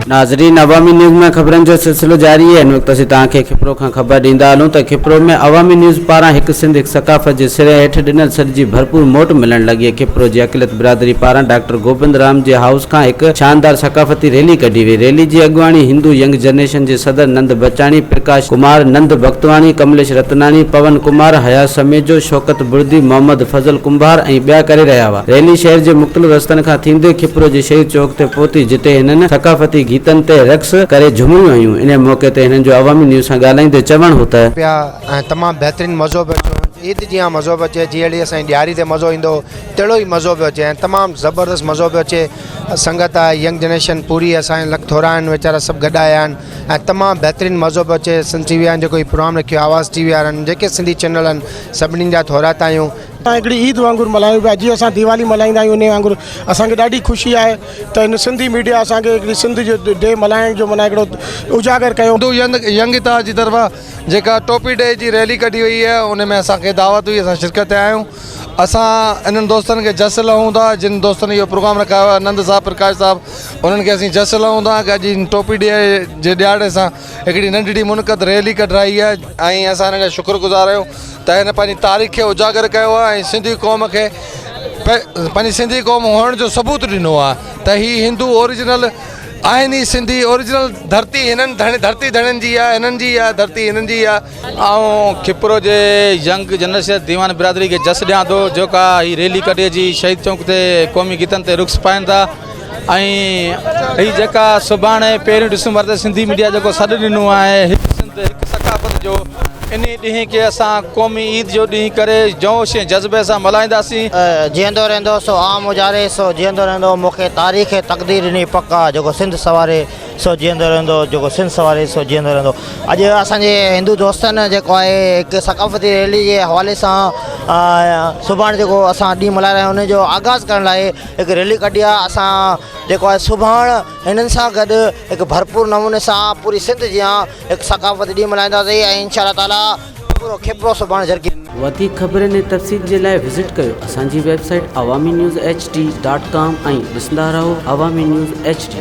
नाज़रीन, अवामी न्यूज़ में खबरन जो सिलसिलो जारी है। इन वक्त असीं खिपरो खां खबर ॾींदा हलूं त खिपरो में अवामी न्यूज़ पारां हिकु सिंध हिकु सकाफ़त जे सिरे हेठि ॾिनल सॾ जी भरपूर मोट मिलण लॻी है। खिपरो जी अक़िलत बिरादरी पारां डॉक्टर गोविंद राम जे हाउस खां हिकु शानदार सकाफ़ती रैली कढी वई। रैली जी अॻुवाणी हिंदू यंग जनरेशन जे सदर नंद बचाणी, प्रकाश कुमार, नंद भक्तवाणी, कमलेश रतनानी, पवन कुमार, हयात समेजो, शौकत बुर्दी, मोहम्मद फजल कुंभार ऐं ॿिया करे रहिया हुआ। रैली शहर जे मुख़्तलिफ़ रस्तनि खां थींदे खिपरो जे शहीद चौक ते पहुती, जिते हिननि सकाफ़ती गीतनि ते रक़्स करे झूमियूं हुयूं। इन मौक़े ते हिननि जो अवामी न्यूज़ सां ॻाल्हाईंदे चवण हो त तमामु बहितरीनु मज़ो पियो अचे। ईद जीअं मज़ो पियो अचे, जहिड़ी असांजी ॾियारी ते मज़ो ईंदो तहिड़ो ई मज़ो पियो अचे ऐं तमामु ज़बरदस्त मज़ो पियो अचे। संगत आहे, यंग जनरेशन पूरी असांजे लख थोरा आहिनि, वीचारा सभु गॾु आया आहिनि ऐं तमामु बहितरीनु मज़ो पियो अचे। सन टी वी वारनि जेको ई प्रोग्राम रखियो, आवाज़ टी वी वारनि, जेके सिंधी चैनल आहिनि, सभिनीनि जा थोरात आहियूं। हिकिड़ी ईद वांगुरु मल्हायूं पिया, जीअं असां दीवाली मल्हाईंदा आहियूं, उन वांगुरु असांखे ॾाढी ख़ुशी आहे त हिन सिंधी मीडिया असांखे हिकिड़ी सिंध जो डे मल्हाइण जो माना हिकिड़ो उजागर कयो। यंगता जी तरफ़ा जेका टोपी डे जी रैली कढी वई आहे, उन में असांखे दावत हुई, असां शिरकत आहियूं। असां इन्हनि दोस्तनि खे जस लहूं था, जिन दोस्तनि इहो प्रोग्राम रखायो आहे, आनंद साहब, प्रकाश साहब, उन्हनि खे असीं जस लहूं था कि अॼु टोपी डे जे ॾियारे सां हिकिड़ी नंढड़ी मुनक़द रैली कढाई आहे ऐं असां हिन जा शुक्रगुज़ार आहियूं त हिन पंहिंजी तारीख़ खे उजागर कयो आहे ऐं सिंधी क़ौम खे पंहिंजी सिंधी क़ौम हुअण जो सबूत ॾिनो आहे त हीअ हिंदू ओरिजिनल आहिनि। सिंधी ओरिजिनल धरती हिननि धरती धणनि जी आहे, हिननि जी आहे, धरती हिननि जी आहे। ऐं खिपरो जे यंग जनरेशन दीवान बिरादरी खे जस ॾियां थो, जेका हीअ रैली कढे जी शहीद चौक ते क़ौमी गीतनि ते रुक्स पाइनि था। ऐं हीअ जेका सुभाणे 1 डिसंबर ते सिंधी मीडिया जेको सॾु ॾिनो आहे, हिकु सिंध हिकु सकाफ़त जो, इन ॾींहं खे असां क़ौमी ईद जो ॾींहुं करे जोश ऐं जज़्बे सां मल्हाईंदासीं। जीअंदो रहंदो सो आम गुज़ारे, सो जीअंदो रहंदो मूंखे तारीख़ तक़दीर ॾिनी पका, जेको सिंध सवारे सो जीअंदो रहंदो, जेको सिंध सवारे सो जीअंदो रहंदो। अॼु असांजे हिंदू दोस्तनि जेको आहे हिकु सकाफ़ती रैली जे हवाले सां सुभाणे जेको असां ॾींहुं मल्हाए रहिया आहियूं, उनजो आगाज़ करण लाइ हिकु रैली कढी आहे। असां जेको आहे सुभाणे हिननि सां गॾु हिकु भरपूर नमूने सां पूरी सिंध जीअं हिकु सकाफ़ती ॾींहुं मल्हाईंदासीं ऐं इंशाअल्लाह ताला पूरो खिपरो सुभाणे जरगी। वधीक ख़बरनि ऐं तफ़सील जे लाइ विज़िट कयो असांजी वेबसाइट awamiNewsHD.com ऐं ॾिसंदा रहो अवामी न्यूज़ HD।